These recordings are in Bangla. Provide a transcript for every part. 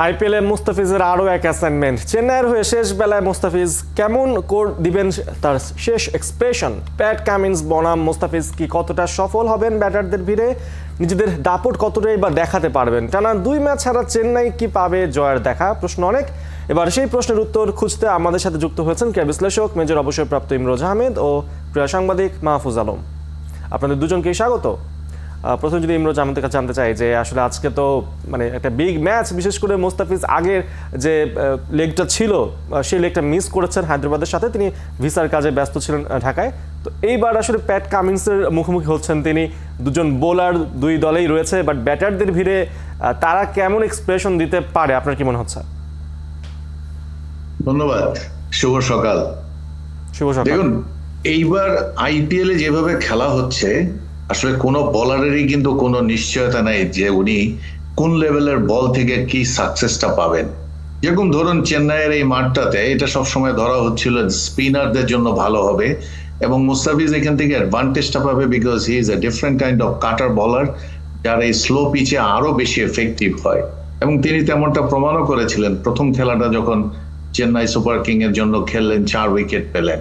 আইপিএলে মুস্তাফিজের আরও এক অ্যাসাইনমেন্ট। চেন্নাইয়ের হয়ে শেষ বেলায় মুস্তাফিজ কেমন কোর দিবেন তার শেষ এক্সপ্রেশন। প্যাট কামিন্স বনাম মুস্তাফিজ কি কতটা সফল হবেন ব্যাটারদের ভিড়ে, নিজেদের দাপট কতটাই বা দেখাতে পারবেন। টানা 2 ম্যাচ ছাড়া চেন্নাই কি পাবে জয়ের দেখা, প্রশ্ন অনেক। এবার সেই প্রশ্নের উত্তর খুঁজতে আমাদের সাথে যুক্ত হয়েছেন ক্রীড়া বিশ্লেষক মেজর অবসরপ্রাপ্ত ইমরোজ আহমেদ ও ক্রীড়া সাংবাদিক মাহফুজ আলম। আপনাদের দুজনকেই স্বাগত। প্রথম যদি ইমরোজ আমাদের কাছে জানতে চাই যে আসলে আজকে তো মানে একটা বিগ ম্যাচ, বিশেষ করে মুস্তাফিজ আগের যে লেগটা ছিল সেই লেগটা মিস করেছেন হায়দ্রাবাদের সাথে, তিনি ভিসার কাজে ব্যস্ত ছিলেন ঢাকায়। তো এইবার আসলে প্যাট কামিন্সের মুখোমুখি হচ্ছেন তিনি। দুজন বোলার দুই দলেই রয়েছে, বাট ব্যাটারদের ভিড়ে তারা কেমন এক্সপ্রেশন দিতে পারে আপনার কি মনে হচ্ছে? ধন্যবাদ, শুভ সকাল। শুভ সকাল। দেখুন, এইবার আইপিএল এ যেভাবে খেলা হচ্ছে আসলে কোনো বলারেরই কিন্তু কোনো নিশ্চয়তা নাই যে উনি কোন লেভেলের বল থেকে কি সাকসেসটা পাবেন। যেরকম ধরুন চেন্নাইয়ের এই মাঠটাতে এটা সবসময় ধরা হচ্ছিল স্পিনারদের জন্য ভালো হবে এবং মুস্তাফিজ এখান থেকে অ্যাডভান্টেজটা পাবে because he is a different kind of cutter bowler, যার এই স্লো পিচে আরো বেশি এফেক্টিভ হয় এবং তিনি তেমনটা প্রমাণও করেছিলেন। প্রথম খেলাটা যখন চেন্নাই সুপার কিং এর জন্য খেললেন 4 উইকেট পেলেন,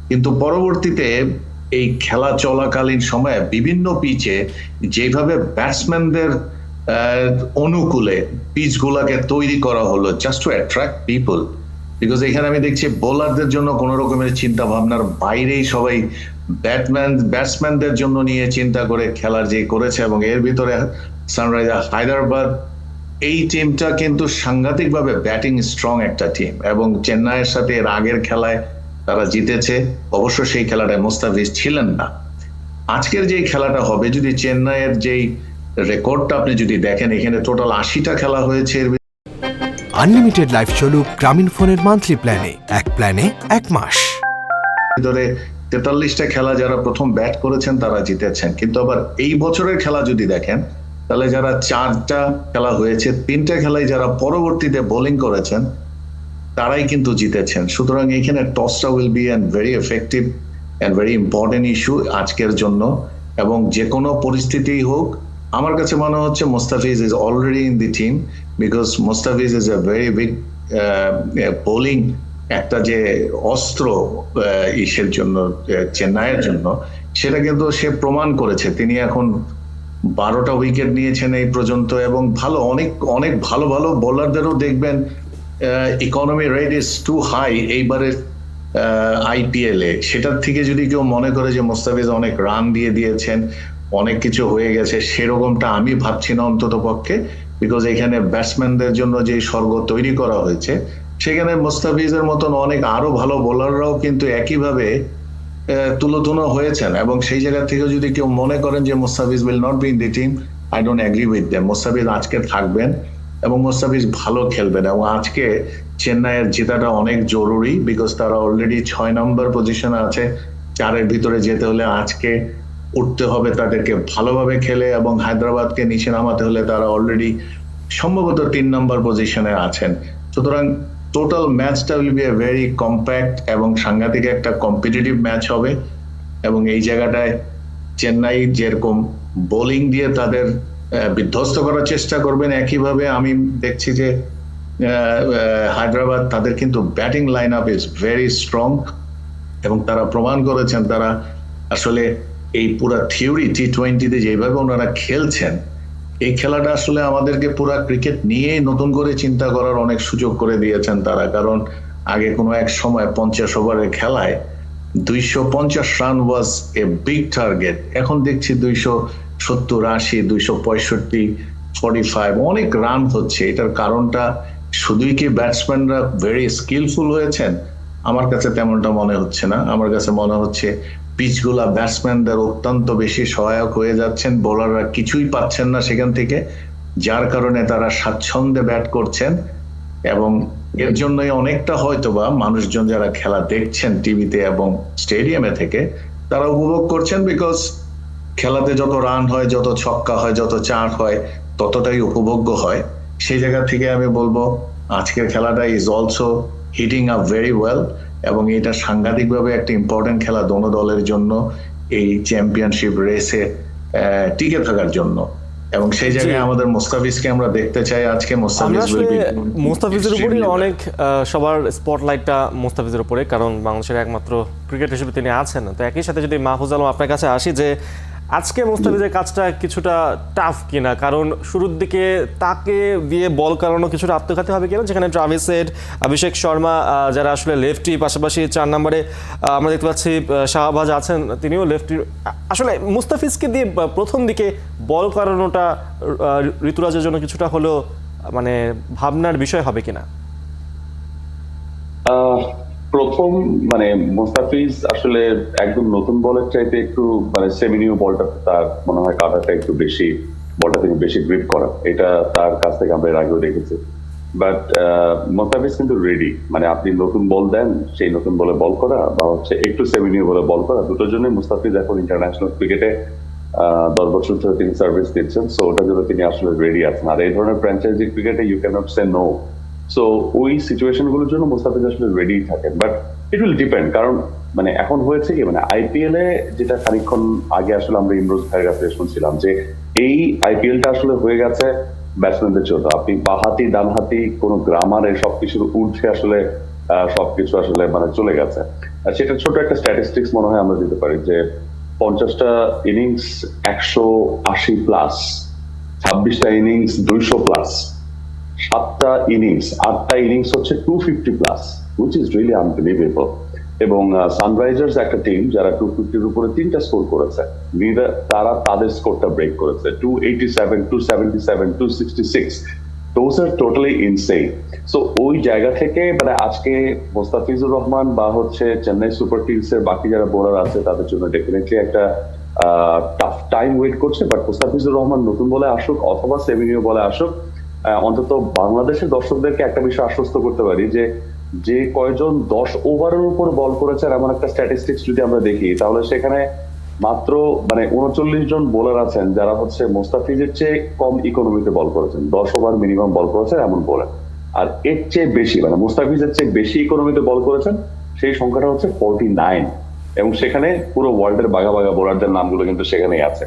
কিন্তু পরবর্তীতে এই খেলা চলাকালীন সময়ে বিভিন্ন পিচে যেভাবে ব্যাটসম্যানদের অনুকূলে পিচ গুলাকে তৈরি করা হলো just two attract people, because এখানে আমি দেখছি বোলারদের জন্য কোনো রকমের চিন্তা ভাবনার বাইরেই সবাই ব্যাটসম্যানদের জন্য নিয়ে চিন্তা করে খেলার যে করেছে এবং এর ভিতরে সানরাইজার্স হায়দ্রাবাদ এই টিমটা কিন্তু সাংঘাতিকভাবে ব্যাটিং স্ট্রং একটা টিম এবং চেন্নাইয়ের সাথে এর আগের খেলায় তারা জিতেছে। অবশ্য সেই খেলাটায় মুস্তাফিজ ছিলেন না। আজকের যে খেলাটা হবে, যদি চেন্নাইয়ের যেই রেকর্ডটা আপনি যদি দেখেন, এখানে টোটাল 80টা খেলা হয়েছে। আনলিমিটেড লাইফ চলুক গ্রামীণ ফোনের মান্থলি প্ল্যানে, এক প্ল্যানে 1 মাস। ভিতরে 43টা খেলা যারা প্রথম ব্যাট করেছেন তারা জিতেছেন, কিন্তু আবার এই বছরের খেলা যদি দেখেন তাহলে যারা 4টা খেলা হয়েছে 3টা খেলায় যারা পরবর্তীতে বোলিং করেছেন তারাই কিন্তু জিতেছেন। সুতরাং এখানে টসটা will be an very effective and very important issue আজকের জন্য এবং যে কোনো পরিস্থিতি হোক আমার কাছে মনে হচ্ছে Mustafiz is already in the team because Mustafiz is a very big bowling একটা যে অস্ত্র ইসের জন্য চেন্নাইয়ের জন্য, সেটা কিন্তু সে প্রমাণ করেছে। তিনি এখন 12টা উইকেট নিয়েছেন এই পর্যন্ত এবং ভালো অনেক অনেক ভালো ভালো বোলারদেরও দেখবেন economy rate is too high এইবারের আইপিএল এ। সেটার থেকে যদি কেউ মনে করে যে মুস্তাফিজ অনেক রান দিয়ে দিয়েছেন, অনেক কিছু হয়ে গেছে, সেরকমটা আমি ভাবছি না অন্তত পক্ষে, বিকজ এখানে ব্যাটসম্যানদের জন্য যে স্বর্গ তৈরি করা হয়েছে সেখানে মুস্তাফিজের মতন অনেক আরো ভালো বোলাররাও কিন্তু একইভাবে তুলোধুনো হয়েছেন এবং সেই জায়গা থেকে যদি কেউ মনে করেন যে Mustafiz will not be in the team, I don't agree with them. Mustafiz আজকে থাকবেন এবং মুস্তাফিজ ভালো খেলবেন এবং আজকে চেন্নাইয়ের জেতাটা অনেক জরুরি বিকজ তারা অলরেডি 6 নম্বর পজিশনে আছে। 4-এর ভিতরে যেতে হলে আজকে উঠতে হবে তাদেরকে ভালোভাবে খেলে এবং হায়দ্রাবাদকে নিচে নামাতে হলে তারা অলরেডি সম্ভবত 3 নম্বর পজিশনে আছেন। সুতরাং টোটাল ম্যাচটা will B a very compact এবং সাংঘাতিক একটা কম্পিটিটিভ ম্যাচ হবে এবং এই জায়গাটায় চেন্নাই যেরকম বোলিং দিয়ে তাদের বিধ্বস্ত করার চেষ্টা করবেন, একইভাবে আমি দেখছি যে হায়দ্রাবাদ তাদের কিন্তু batting line up is very strong এবং তারা প্রমাণ করেছেন তারা আসলে এই পুরা থিওরি টি20তে যেভাবে ওনারা খেলছেন এই খেলাটা আসলে আমাদেরকে পুরা ক্রিকেট নিয়ে নতুন করে চিন্তা করার অনেক সুযোগ করে দিয়েছেন তারা। কারণ আগে কোনো এক সময় 50 ওভারের খেলায় 250 run was a big target, এখন দেখছি 270, 80, 265, 45 অনেক রান হচ্ছে। এটার কারণটা শুধুই কি ব্যাটসম্যানরা ভেরি স্কিলফুল হয়েছেন? আমার কাছে তেমনটা মনে হচ্ছে না। আমার কাছে মনে হচ্ছে পিচগুলা ব্যাটসম্যানদের অত্যন্ত বেশি সহায়ক হয়ে যাচ্ছেন, বোলাররা কিছুই পাচ্ছেন না সেখান থেকে, যার কারণে তারা স্বাচ্ছন্দ্যে ব্যাট করছেন এবং এর জন্যই অনেকটা হয়তোবা মানুষজন যারা খেলা দেখছেন টিভিতে এবং স্টেডিয়ামে থেকে তারা উপভোগ করছেন বিকজ খেলাতে যত রান হয়, যত ছক্কা হয়, যত 4 হয় ততটাই উপভোগ্য হয়। সেই জায়গা থেকে আমি বলবো আজকের খেলাটা is also hitting up very well এবং এটা সাংঘাতিকভাবে একটা ইম্পর্টেন্ট খেলা দোনো দলের জন্য এই চ্যাম্পিয়নশিপ রেসে টিকে থাকার জন্য। এবং সেই জায়গায় আমাদের মোস্তাফিজকে আমরা দেখতে চাই। আজকে আমরা মোস্তাফিজ আসলে will be মুস্তাফিজের উপরই extremely অনেক সবার স্পটলাইটটা মুস্তাফিজের উপরে, কারণ বাংলাদেশের একমাত্র ক্রিকেট হিসেবে তিনি আছেন। তো একই সাথে যদি মাহফুজ আলম আপনার কাছে আসি, যে আজকে মুস্তাফিজের কাজটা কিছুটা টাফ কিনা, কারণ শুরুর দিকে তাকে দিয়ে বল করানো কিছুটা আত্মঘাতী হবে কিনা, যেখানে ট্রাভিস হেড, অভিষেক শর্মা যারা আসলে লেফটি, পাশাপাশি 4 নম্বরে আমরা দেখতে পাচ্ছি শাহবাজ আছেন, তিনিও লেফটি। আসলে মুস্তাফিজকে দিয়ে প্রথম দিকে বল করানোটা ঋতুরাজের জন্য কিছুটা হলেও মানে ভাবনার বিষয় হবে কিনা? প্রথম মানে মোস্তাফিজ আসলে একদম নতুন বলের চাইতে একটু মানে সেমিনিউ বলটা তার মনে হয় কাটাটা একটু বেশি, বলটা তিনি বেশি গ্রিপ করা, এটা তার কাছ থেকে আমরা এর আগেও দেখেছি। বাট মোস্তাফিজ কিন্তু রেডি, মানে আপনি নতুন বল দেন, সেই নতুন বলে বল করা বা হচ্ছে একটু সেমিনিউ বলে বল করা, দুটোর জন্য মুস্তাফিজ এখন ইন্টারন্যাশনাল ক্রিকেটে 10 বছর ধরে তিনি সার্ভিস দিচ্ছেন। সো ওটার জন্য তিনি আসলে রেডি আছেন। আর এই ধরনের ফ্র্যাঞ্চাইজি ক্রিকেটে you can not say no. So ওই সিচুয়েশন গুলোর জন্য মুস্তাফিজ আসলে রেডি থাকেন। বাট ইট উইল ডিপেন্ড, কারণ মানে এখন হয়েছে কি, মানে আইপিএল এ যেটা খানিকক্ষণ আগে আসলে আমরা ইমরোজ ভাইয়ের কাছে শুনছিলাম যে এই আইপিএলটা আসলে হয়ে গেছে ব্যাটসম্যানদের জন্য। আপনি বাহাতি ডানহাতি কোনো গ্রামার এই সবকিছুর ঊর্ধ্বে আসলে সবকিছু আসলে মানে চলে গেছে। আর সেটা ছোট একটা স্ট্যাটিস্টিক্স মনে হয় আমরা দিতে পারি যে 50টা ইনিংস 180 প্লাস, 26টা ইনিংস 200 প্লাস, 7টা ইনিংস 8টা ইনিংস হচ্ছে 250 plus, which is really unbelievable. এবং সানরাইজার্স একটা টিম যারা 250-র উপরে 3টা স্কোর করেছে, তারা তাদের স্কোরটা ব্রেক করেছে 287, 277, 266। Those are totally insane. So ওই জায়গা থেকে মানে আজকে মোস্তাফিজুর রহমান বা হচ্ছে চেন্নাই সুপার কিংস এর বাকি যারা বোলার আছে তাদের জন্য ডেফিনেটলি একটা টাফ টাইম ওয়েট করছে। বাট মোস্তাফিজুর রহমান নতুন বলে আসুক অথবা সেমিনিউ বলে আসুক, অন্তত বাংলাদেশের দর্শকদেরকে একটা বিষয় আশ্বস্ত করতে পারি যে কয়জন 10 ওভারের উপর বল করেছে এমন একটা স্ট্যাটিস্টিক্স যদি আমরা দেখি, তাহলে সেখানে মাত্র মানে 39 জন বোলার আছেন যারা হচ্ছে মোস্তাফিজের চেয়ে কম ইকোনমিতে বল করেছেন, 10 ওভার মিনিমাম বল করেছেন এমন বোলার। আর এর চেয়ে বেশি মানে মোস্তাফিজের চেয়ে বেশি ইকোনমিতে বল করেছেন সেই সংখ্যাটা হচ্ছে 49, এবং সেখানে পুরো ওয়ার্ল্ডের বাঘা বাঘা বোলারদের নামগুলো কিন্তু সেখানেই আছে।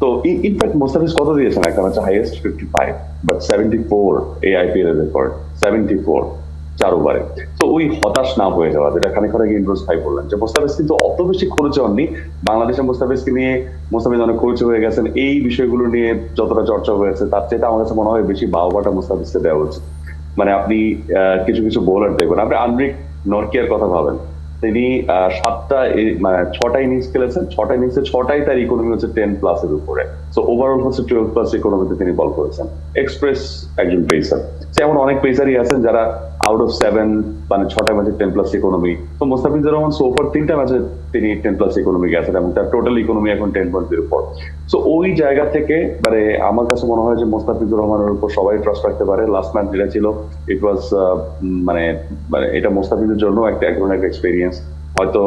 তো ইনফ্যাক্ট মোস্তাফিজ কত দিয়েছেন, একটা ম্যাচে হাইয়েস্ট 55, বাট 74 এই আইপিএল এর রেকর্ড, 74 4 ওভারে। তো ওই হতাশ না হয়ে যাওয়া, যেটা খানিকক্ষণ আগে ইমরোজ ভাই বললেন যে মোস্তাফিজ কিন্তু অত বেশি খরচে হননি। বাংলাদেশের মোস্তাফিজকে নিয়ে মোস্তাফিজ অনেক খরচে হয়ে গেছেন, এই বিষয়গুলো নিয়ে যতটা চর্চা হয়েছে তার চেয়ে আমার কাছে মনে হয় বেশি বাহবাটা মোস্তাফিজকে দেওয়া উচিত। মানে আপনি কিছু কিছু বোলার দেখবেন, আপনি আনরিক নরকিয়ার কথা ভাবেন, তিনি 6টা ইনিংস খেলেছেন, 6টা ইনিংসে 6টাই তার ইকোনমি হচ্ছে 10 প্লাসের উপরে। সো ওভারঅল হচ্ছে 12 প্লাস ইকোনমিতে তিনি বল করেছেন। এক্সপ্রেস একজন পেসার, এমন অনেক পেসারই আছেন যারা আউট অফ 7 মানে 6টা ম্যাচে 10 প্লাস ইকোনমি। তো মোস্তাফিজুর রহমান সোফার 3টা ম্যাচে তিনি 10 প্লাস ইকোনমি গেছেন এবং তার টোটাল ইকোনমি এখন 10.04। সো ওই জায়গা থেকে মানে আমার কাছে মনে হয় যে মোস্তাফিজুর রহমানের উপর সবাই ট্রাস্ট রাখতে পারে। লাস্ট ম্যাচ যেটা ছিল ইট ওয়াজ মানে এটা মোস্তাফিজের জন্য একটা এক ধরনের একটা এক্সপেরিয়েন্স। হয়তো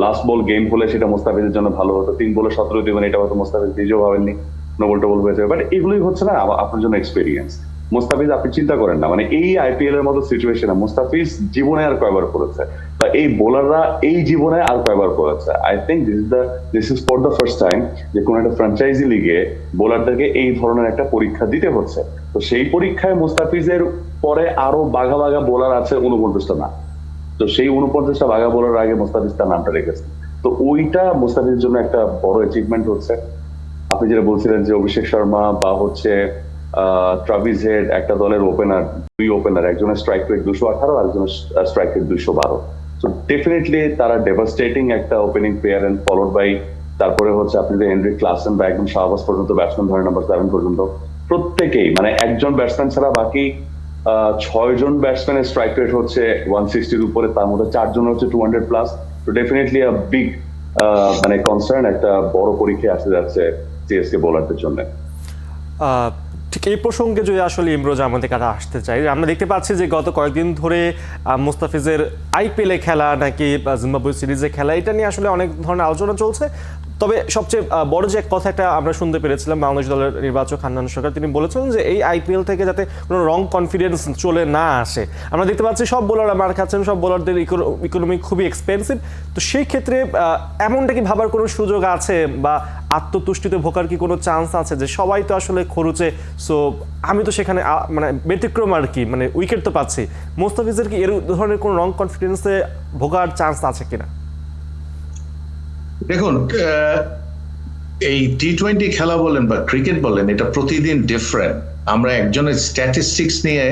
লাস্ট বল গেম হলে সেটা মোস্তাফিজের জন্য ভালো হতো, 3 বলে 17 দিবেন এটা হয়তো মোস্তাফিজ নিজেও ভাবেননি, নোবল টোবল হয়ে যাবে। বাট এগুলোই হচ্ছে না আপনার জন্য এক্সপেরিয়েন্স। মোস্তাফিজ আপনি চিন্তা করেন না, মানে এই আইপিএল এর মতো সিচুয়েশনে মোস্তাফিজ জীবনে আর কয়বার করেছে, বা এই বোলাররা এই জীবনে আর কয়বার করেছে। I think this is for the first time যে কোন একটা ফ্র্যাঞ্চাইজি লিগে বোলারদেরকে এই ধরনের একটা পরীক্ষা দিতে হচ্ছে। তো সেই পরীক্ষায় মোস্তাফিজের পরে আরো বাঘা বাঘা বোলার আছে 49টা না, তো সেই 49টা বাঘা বোলার আগে মোস্তাফিজ তার নামটা রেখেছে। তো ওইটা মোস্তাফিজের জন্য একটা বড় অ্যাচিভমেন্ট হচ্ছে। আপনি যেটা বলছিলেন যে অভিষেক শর্মা বা হচ্ছে ট্রাভিস হেড একটা দলের ওপেনার, 2 ওপেনার, একজনের স্ট্রাইক রেট 218 আর একজনের স্ট্রাইক রেট 212। সো ডেফিনেটলি তারা ডেভাস্টেটিং একটা opening pair, and followed by তারপরে হচ্ছে আপনি যে হেনরি ক্লাসেন বা একদম শাহবাজ পর্যন্ত ব্যাটসম্যান ধরে নাম্বার 7 পর্যন্ত প্রত্যেকেই মানে একজন ব্যাটসম্যান ছাড়া বাকি 6 জন ব্যাটসম্যানের স্ট্রাইক রেট হচ্ছে 160-র উপরে, তার মধ্যে 4 জন হচ্ছে 200 প্লাস। তো ডেফিনেটলি আ বিগ মানে কনসার্ন, একটা বড় পরীক্ষা আসতে যাচ্ছে সিএসকে বোলারদের জন্য। ঠিক এই প্রসঙ্গে যদি আসলে ইমরোজ আমাদের কাছে আসতে চাই, আমরা দেখতে পাচ্ছি যে গত কয়েকদিন ধরে মুস্তাফিজের আইপিএলে খেলা নাকি জিম্বাবুয়ে সিরিজে খেলা, এটা নিয়ে আসলে অনেক ধরনের আলোচনা চলছে। তবে সবচেয়ে বড় যে কথা একটা আমরা শুনতে পেরেছিলাম বাংলাদেশ দলের নির্বাচক হান্নান সরকার, তিনি বলেছিলেন যে এই আইপিএল থেকে যাতে কোনো রং কনফিডেন্স চলে না আসে। আমরা দেখতে পাচ্ছি সব বোলাররা মার খাচ্ছেন, সব বোলারদের ইকোনমি খুবই এক্সপেন্সিভ। তো সেই ক্ষেত্রে এমনটা কি ভাবার কোনো সুযোগ আছে বা আত্মতুষ্টিতে ভোগার কি কোনো চান্স আছে যে সবাই তো আসলে খরুচে, সো আমি তো সেখানে মানে ব্যতিক্রম আর কি, মানে উইকেট তো পাচ্ছি, মোস্তাফিজের কি এর ধরনের কোনো রং কনফিডেন্সে ভোগার চান্স আছে কিনা? দেখুন, এই টি-20 খেলা বলেন বা ক্রিকেট বলেন, এটা প্রতিদিন ডিফারেন্ট। আমরা একজনের স্ট্যাটিস্টিক্স নিয়ে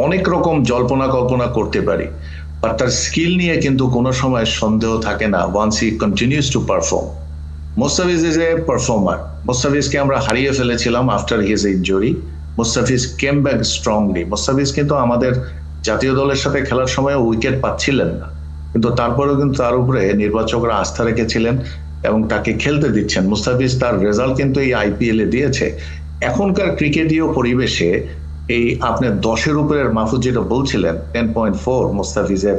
অনেক রকম জল্পনা কল্পনা করতে পারি, বাট তার স্কিল নিয়ে কিন্তু কোনো সময় সন্দেহ থাকে না once he continues to perform. Mustafiz is a performer. মোস্তাফিজকে আমরা হারিয়ে ফেলেছিলাম after his injury. Mustafiz came back strongly. Mustafiz কিন্তু আমাদের জাতীয় দলের সাথে খেলার সময় উইকেট পাচ্ছিলেন না, কিন্তু তারপরেও কিন্তু তার উপরে নির্বাচকরা আস্থা রেখেছিলেন এবং তাকে খেলতে দিচ্ছেন। মুস্তাফিজ তার রেজাল্ট কিন্তু এই আইপিএল এ দিয়েছে। এখনকার ক্রিকেটীয় পরিবেশে এই আপনার 10-এর উপরের, মাহফুজ যেটা বলছিলেন 10.4 মুস্তাফিজের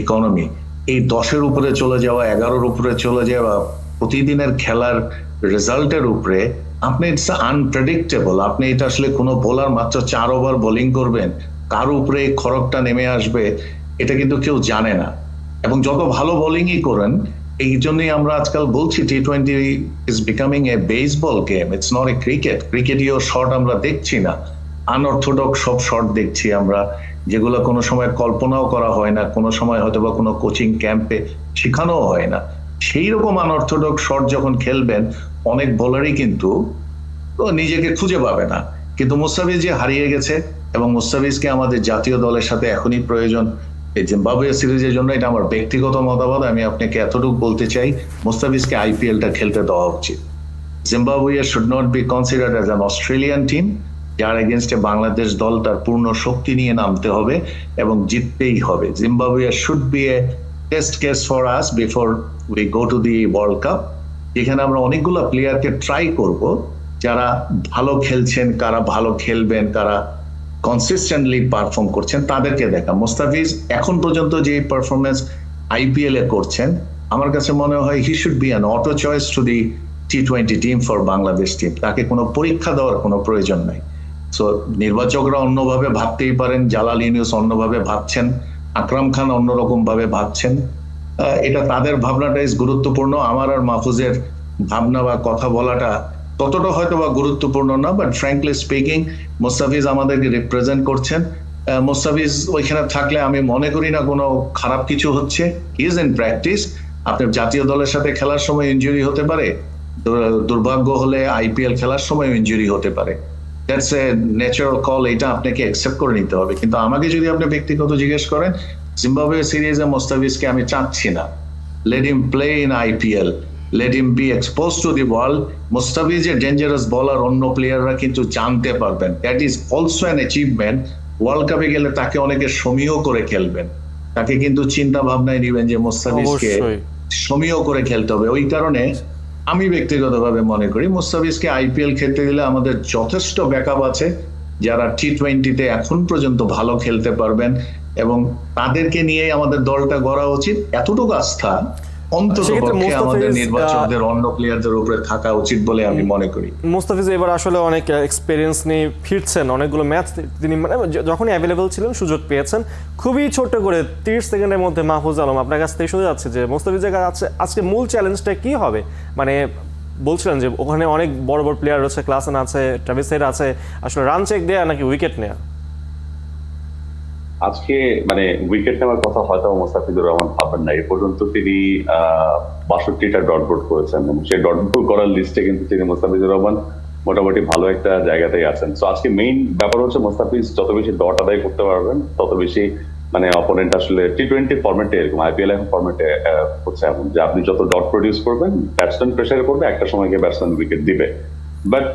ইকোনমি, এই 10-এর উপরে চলে যাওয়া, 11-এর উপরে চলে যাওয়া, প্রতিদিনের খেলার রেজাল্টের উপরে আপনি ইটস আনপ্রেডিক্টেবল। আপনি এটা আসলে কোনো বোলার মাত্র 4 ওভার বোলিং করবেন, কার উপরে খড়গটা নেমে আসবে এটা কিন্তু কেউ জানে না। এবং যত ভালো বোলিংই করেন, এই জন্যই আমরা আজকাল বলছি টি-20 is becoming a baseball game, it's not a cricket. ক্রিকেটীয় শট আমরা দেখছি না, আনঅর্থোডক্স সব শট দেখছি আমরা, যেগুলো কোনো সময় কল্পনাও করা হয় না, কোনো সময় হয়তো বা কোনো কোচিং ক্যাম্পে শেখানোও হয় না। সেই রকম আনঅর্থোডক্স শট যখন খেলবেন, অনেক বোলারই কিন্তু নিজেকে খুঁজে পাবে না। কিন্তু মুস্তাফিজ যে হারিয়ে গেছে, এবং মুস্তাফিজকে আমাদের জাতীয় দলের সাথে এখনই প্রয়োজন এই জিম্বাবুয়ে সিরিজের জন্য। এটা আমার ব্যক্তিগত মতামত। আমি আপনাকে এতটুকু বলতে চাই, মুস্তাফিজকে আইপিএলটা খেলতে দেওয়া উচিত। Zimbabwe should not be considered as an Australian team, যার এগেনস্টে বাংলাদেশ দল তার পূর্ণ শক্তি নিয়ে নামতে হবে এবং জিততেই হবে। Zimbabwe should B A test case for us before we go to the world cup, যেখানে আমরা অনেকগুলো প্লেয়ারকে ট্রাই করব যারা ভালো খেলছেন, কারা ভালো খেলবেন, কারা কনসিস্টেন্টলি পারফর্ম করছেন, তাদেরকে দেখা। মুস্তাফিজ এখন পর্যন্ত যে পারফরমেন্স আইপিএল এ করছেন, আমার কাছে মনে হয় he should be an auto choice to the টি-20 টিম ফর বাংলাদেশ টিম। তাকে কোনো পরীক্ষা দেওয়ার কোনো প্রয়োজন নাই। সো নির্বাচকরা অন্যভাবে ভাবতেই পারেন, জালাল ইউনুস অন্যভাবে ভাবছেন, আকরাম খান অন্যরকম ভাবে ভাবছেন, এটা তাদের ভাবনাটা ইজ গুরুত্বপূর্ণ। আমার আর মাহফুজের ভাবনা বা কথা বলাটা ততটা হয়তো বা গুরুত্বপূর্ণ না, বাট ফ্র্যাঙ্কলি স্পিকিং মুস্তাফিজ আমাদেরকে রিপ্রেজেন্ট করছেন। মুস্তাফিজ ওইখানে থাকলে আমি মনে করি না কোনো খারাপ কিছু হচ্ছে। He is in practice. আপনার জাতীয় দলের সাথে খেলার সময় ইনজুরি হতে পারে, দুর্ভাগ্য হলে আইপিএল খেলার সময় ইনজুরি হতে পারে। দ্যাটস এ ন্যাচারাল কল, এটা আপনাকে অ্যাকসেপ্ট করে নিতে হবে। কিন্তু আমাকে যদি আপনি ব্যক্তিগত জিজ্ঞেস করেন, জিম্বাবুয়ে সিরিজে মুস্তাফিজকে আমি চাচ্ছি না। Let him play in IPL, let him be exposed to the world. Mustafiz এর ডেঞ্জারাস বলার অন্য প্লেয়াররা কিন্তু জানতে পারবেন। That is also an achievement. World কাপে গেলে তাকে অনেকে সমীহ করে খেলবেন, তাকে কিন্তু চিন্তা ভাবনায় নিবেন যে মুস্তাফিজকে সমীহ করে খেলতে হবে। ওই কারণে আমি ব্যক্তিগতভাবে মনে করি মুস্তাফিজকে আইপিএল খেলতে দিলে আমাদের যথেষ্ট ব্যাকআপ আছে, যারা টি-20তে এখন পর্যন্ত ভালো খেলতে পারবেন, এবং তাদেরকে নিয়েই আমাদের দলটা গড়া উচিত। এতটুকু আস্থা অন্ততপক্ষে আমাদের নির্বাচকদের অন্য প্লেয়ারদের উপরে থাকা উচিত বলে আমি মনে করি। মুস্তাফিজ এবার আসলে অনেক এক্সপেরিয়েন্স নিয়ে ফিরছেন, অনেকগুলো ম্যাচ তিনি মানে যখনই অ্যাভেলেবল ছিলেন সুযোগ পেয়েছেন। খুবই ছোট করে 30 সেকেন্ডের মধ্যে মাহফুজ আলম আপনার কাছ থেকে শুনে যাচ্ছে যে মুস্তাফিজের কাছে আজকে মূল চ্যালেঞ্জটা কি হবে? মানে বলছিলেন যে ওখানে অনেক বড় বড় প্লেয়ার রয়েছে, ক্লাসেন আছে, ট্রাভিস হেড আছে, আসলে রান চেক দেয়া নাকি উইকেট নেয়া? আজকে মানে উইকেট নেওয়ার কথা হয়তো মোস্তাফিজুর রহমান ভাবেন না। এ পর্যন্ত তিনি 62টা ডট বল করেছেন, এবং সেই ডট বল করার লিস্টে কিন্তু তিনি মোস্তাফিজুর রহমান মোটামুটি ভালো একটা জায়গাতেই আছেন। তো আজকে মেইন ব্যাপার হচ্ছে মুস্তাফিজ যত বেশি ডট আদায় করতে পারবেন, তত বেশি মানে অপোনেন্ট আসলে টি-20 ফরম্যাটে, এরকম আইপিএল এখন ফরম্যাটে হচ্ছে এমন যে আপনি যত ডট প্রডিউস করবেন, ব্যাটসম্যান প্রেসারে করবে, একটা সময় গিয়ে ব্যাটসম্যান উইকেট দিবে। But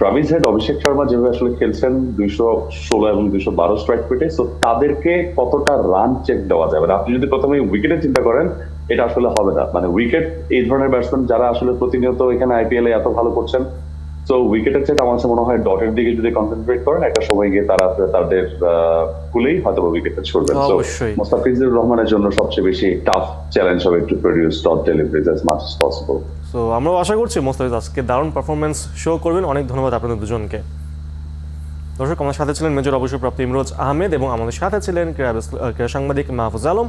Travis head, Abhishek Sharma যেভাবে আসলে খেলছেন 216 এবং 212 স্ট্রাইক পেটে, সো তাদেরকে কতটা রান চেক দেওয়া যাবে। আপনি যদি প্রথমে উইকেটে চিন্তা করেন, এটা আসলে হবে না। মানে উইকেট এই ধরনের ব্যাটসম্যান যারা আসলে প্রতিনিয়ত এখানে আইপিএল এ এত ভালো করছেন, তো উইকেটের চেয়ে আমার কাছে মনে হয় ডটের দিকে যদি কনসেন্ট্রেট করেন, একটা সময় গিয়ে তারা তাদের কুলেই হয়তো উইকেটে ছড়বেন। তো মুস্তাফিজুর রহমানের জন্য সবচেয়ে বেশি টাফ চ্যালেঞ্জ হবে to produce dot deliveries as much as possible. So আমরাও আশা করছি মোস্তাফিজ আজকে দারুণ পারফরমেন্স শো করবেন। অনেক ধন্যবাদ আপনাদের দুজনকে। দর্শক, আমাদের সাথে ছিলেন মেজর অবসরপ্রাপ্ত ইমরোজ আহমেদ এবং আমাদের সাথে ছিলেন ক্রীড়া সাংবাদিক মাহফুজ আলম।